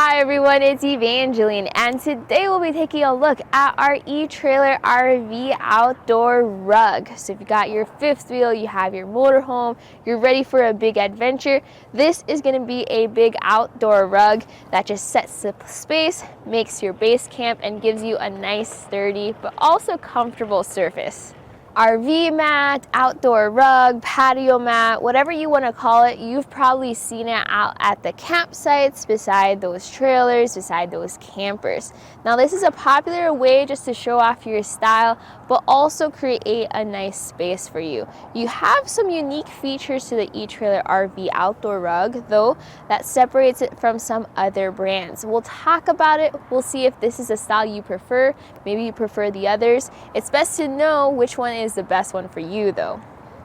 Hi everyone, it's Evangeline, and today we'll be taking a look at our etrailer RV outdoor rug. So if you got your fifth wheel, you have your motorhome, you're ready for a big adventure, this is going to be a big outdoor rug that just sets the space, makes your base camp, and gives you a nice, sturdy, but also comfortable surface. RV mat, outdoor rug, patio mat, whatever you want to call it, you've probably seen it out at the campsites, beside those trailers, beside those campers. Now this is a popular way just to show off your style, but also create a nice space for you. You have some unique features to the etrailer RV outdoor rug, though, that separates it from some other brands. We'll talk about it, we'll see if this is a style you prefer, maybe you prefer the others. It's best to know which one is the best one for you though.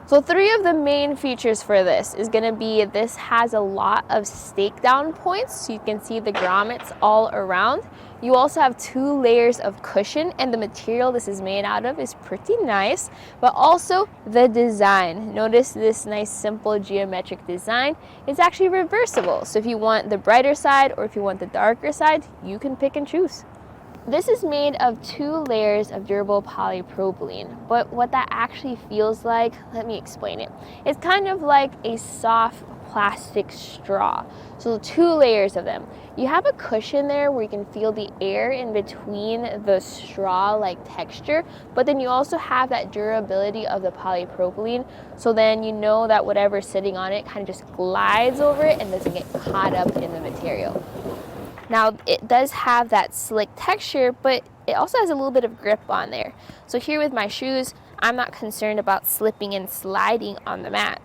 So three of the main features for this is going to be this has a lot of stake down points, so you can see the grommets all around. You also have 2 layers of cushion, and the material this is made out of is pretty nice, but also the design. Notice this nice simple geometric design. It's actually reversible, so if you want the brighter side or if you want the darker side, you can pick and choose. This is made of 2 layers of durable polypropylene, but what that actually feels like, let me explain it. It's kind of like a soft plastic straw. So 2 layers of them. You have a cushion there where you can feel the air in between the straw-like texture, but then you also have that durability of the polypropylene, so then you know that whatever's sitting on it kind of just glides over it and doesn't get caught up in the material. Now it does have that slick texture, but it also has a little bit of grip on there. So here with my shoes, I'm not concerned about slipping and sliding on the mat.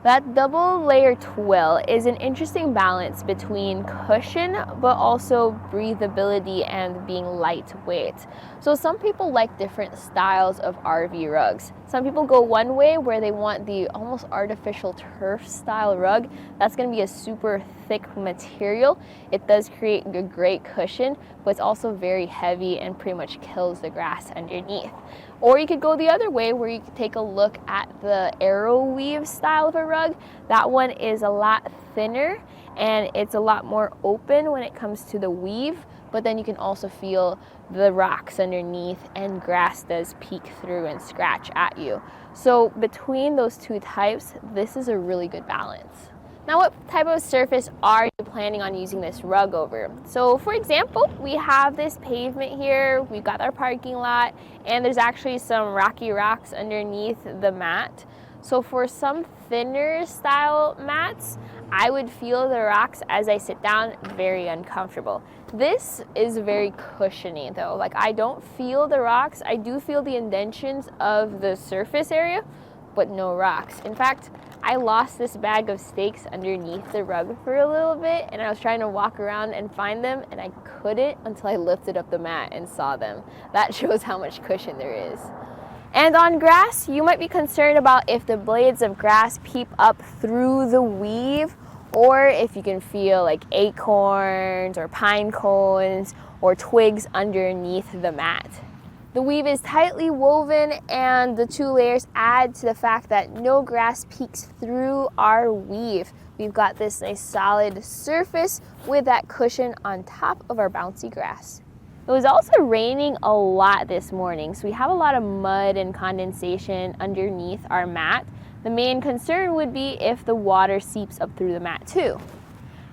That double layer twill is an interesting balance between cushion but also breathability and being lightweight. So some people like different styles of RV rugs. Some people go one way where they want the almost artificial turf style rug. That's going to be a super thick material. It does create a great cushion, but it's also very heavy and pretty much kills the grass underneath. Or you could go the other way where you could take a look at the arrow weave style of a rug. That one is a lot thinner and it's a lot more open when it comes to the weave, but then you can also feel the rocks underneath and grass does peek through and scratch at you. So between those 2 types, this is a really good balance. Now, what type of surface are you planning on using this rug over? So for example, we have this pavement here, we've got our parking lot, and there's actually some rocky rocks underneath the mat. So for some thinner style mats, I would feel the rocks as I sit down very uncomfortable. This is very cushiony though. Like, I don't feel the rocks. I do feel the indentions of the surface area, but no rocks. In fact, I lost this bag of stakes underneath the rug for a little bit, and I was trying to walk around and find them, and I couldn't until I lifted up the mat and saw them. That shows how much cushion there is. And on grass, you might be concerned about if the blades of grass peep up through the weave, or if you can feel like acorns or pine cones or twigs underneath the mat. The weave is tightly woven, and the 2 layers add to the fact that no grass peeks through our weave. We've got this nice solid surface with that cushion on top of our bouncy grass. It was also raining a lot this morning, so we have a lot of mud and condensation underneath our mat. The main concern would be if the water seeps up through the mat too.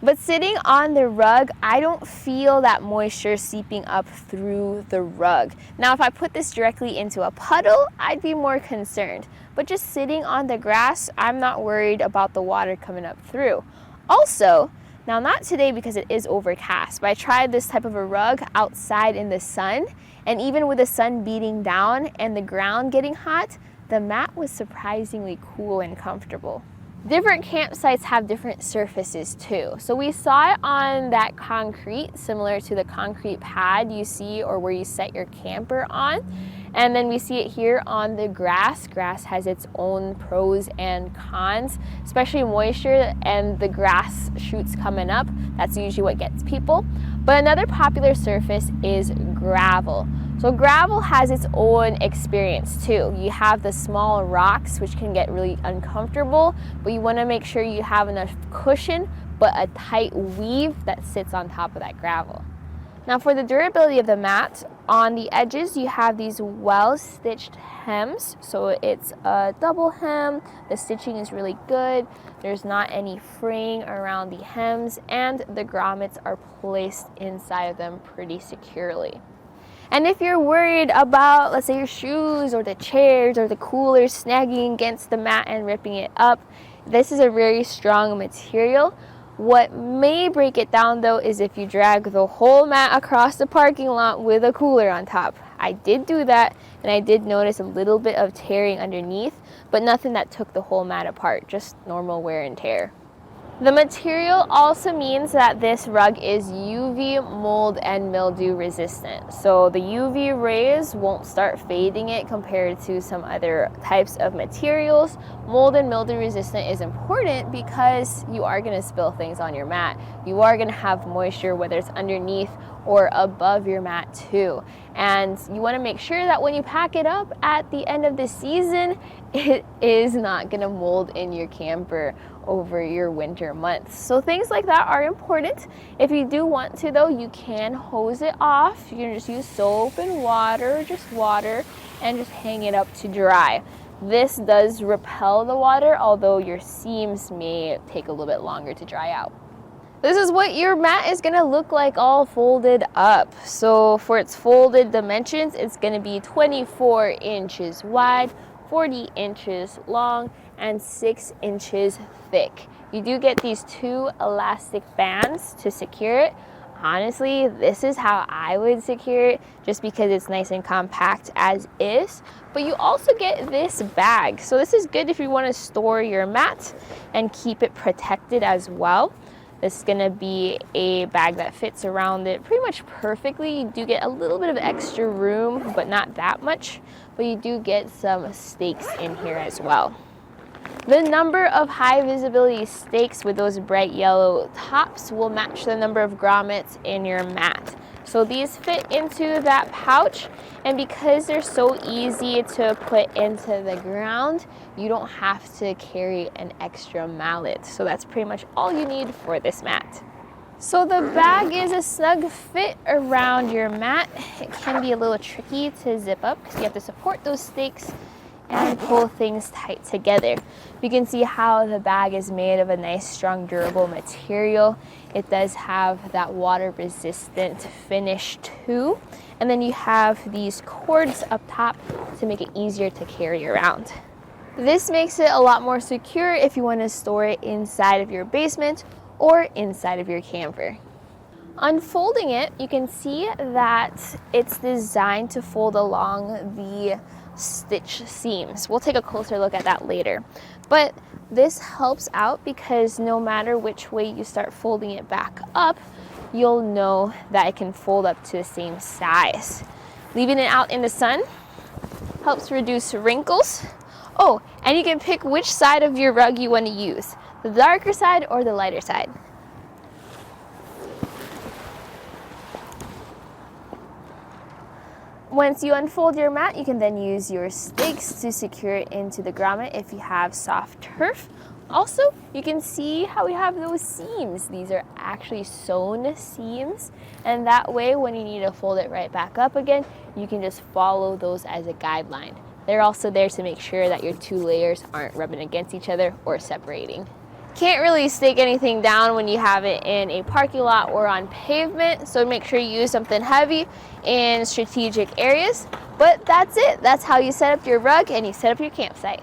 But sitting on the rug, I don't feel that moisture seeping up through the rug. Now, if I put this directly into a puddle, I'd be more concerned. But just sitting on the grass, I'm not worried about the water coming up through. Also, now not today because it is overcast, but I tried this type of a rug outside in the sun, and even with the sun beating down and the ground getting hot, the mat was surprisingly cool and comfortable. Different campsites have different surfaces too. So we saw it on that concrete, similar to the concrete pad you see or where you set your camper on. And then we see it here on the grass. Grass has its own pros and cons, especially moisture and the grass shoots coming up. That's usually what gets people. But another popular surface is gravel. So gravel has its own experience too. You have the small rocks, which can get really uncomfortable, but you want to make sure you have enough cushion but a tight weave that sits on top of that gravel. Now for the durability of the mat, on the edges you have these well-stitched hems. So it's a double hem, the stitching is really good, there's not any fraying around the hems, and the grommets are placed inside of them pretty securely. And if you're worried about, let's say, your shoes or the chairs or the cooler snagging against the mat and ripping it up, this is a very strong material. What may break it down though is if you drag the whole mat across the parking lot with a cooler on top. I did do that, and I did notice a little bit of tearing underneath, but nothing that took the whole mat apart, just normal wear and tear. The material also means that this rug is UV, mold, and mildew resistant. So the UV rays won't start fading it compared to some other types of materials. Mold and mildew resistant is important because you are going to spill things on your mat. You are going to have moisture, whether it's underneath or above your mat too. And you want to make sure that when you pack it up at the end of the season, it is not going to mold in your camper over your winter months. So things like that are important. If you do want to though, you can hose it off. You can just use soap and water, just water, and just hang it up to dry. This does repel the water, although your seams may take a little bit longer to dry out. This is what your mat is going to look like all folded up. So for its folded dimensions, it's going to be 24 inches wide, 40 inches long, and 6 inches thick. You do get these 2 elastic bands to secure it. Honestly, this is how I would secure it, just because it's nice and compact as is. But you also get this bag. So this is good if you want to store your mat and keep it protected as well. This is going to be a bag that fits around it pretty much perfectly. You do get a little bit of extra room, but not that much. But you do get some stakes in here as well. The number of high visibility stakes with those bright yellow tops will match the number of grommets in your mat. So these fit into that pouch, and because they're so easy to put into the ground, you don't have to carry an extra mallet. So that's pretty much all you need for this mat. So the bag is a snug fit around your mat. It can be a little tricky to zip up because you have to support those stakes and pull things tight together. You can see how the bag is made of a nice, strong, durable material. It does have that water resistant finish too. And then you have these cords up top to make it easier to carry around. This makes it a lot more secure if you want to store it inside of your basement or inside of your camper. Unfolding it, you can see that it's designed to fold along the stitch seams. We'll take a closer look at that later. But this helps out because no matter which way you start folding it back up, you'll know that it can fold up to the same size. Leaving it out in the sun helps reduce wrinkles. Oh, and you can pick which side of your rug you want to use, the darker side or the lighter side. Once you unfold your mat, you can then use your stakes to secure it into the grommet if you have soft turf. Also, you can see how we have those seams. These are actually sewn seams, and that way when you need to fold it right back up again, you can just follow those as a guideline. They're also there to make sure that your 2 layers aren't rubbing against each other or separating. Can't really stake anything down when you have it in a parking lot or on pavement, so make sure you use something heavy in strategic areas. But that's it. That's how you set up your rug and you set up your campsite.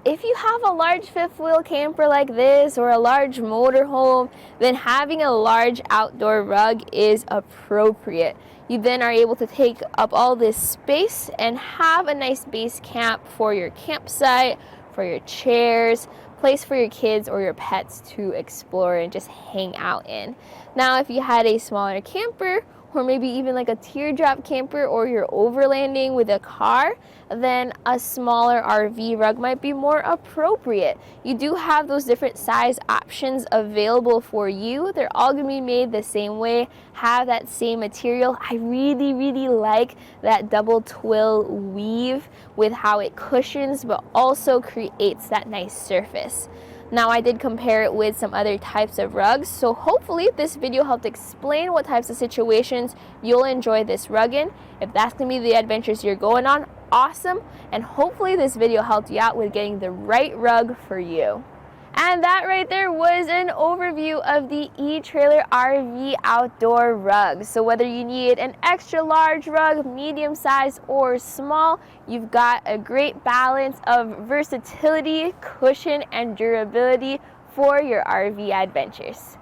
If you have a large 5th wheel camper like this or a large motorhome, then having a large outdoor rug is appropriate. You then are able to take up all this space and have a nice base camp for your campsite, for your chairs, place for your kids or your pets to explore and just hang out in. Now, if you had a smaller camper, or maybe even like a teardrop camper, or you're overlanding with a car, then a smaller RV rug might be more appropriate. You do have those different size options available for you. They're all gonna be made the same way, have that same material. I really, really like that double twill weave with how it cushions but also creates that nice surface. Now I did compare it with some other types of rugs, so hopefully this video helped explain what types of situations you'll enjoy this rug in. If that's going to be the adventures you're going on, awesome, and hopefully this video helped you out with getting the right rug for you. And that right there was an overview of the etrailer RV outdoor rug. So whether you need an extra large rug, medium size, or small, you've got a great balance of versatility, cushion, and durability for your RV adventures.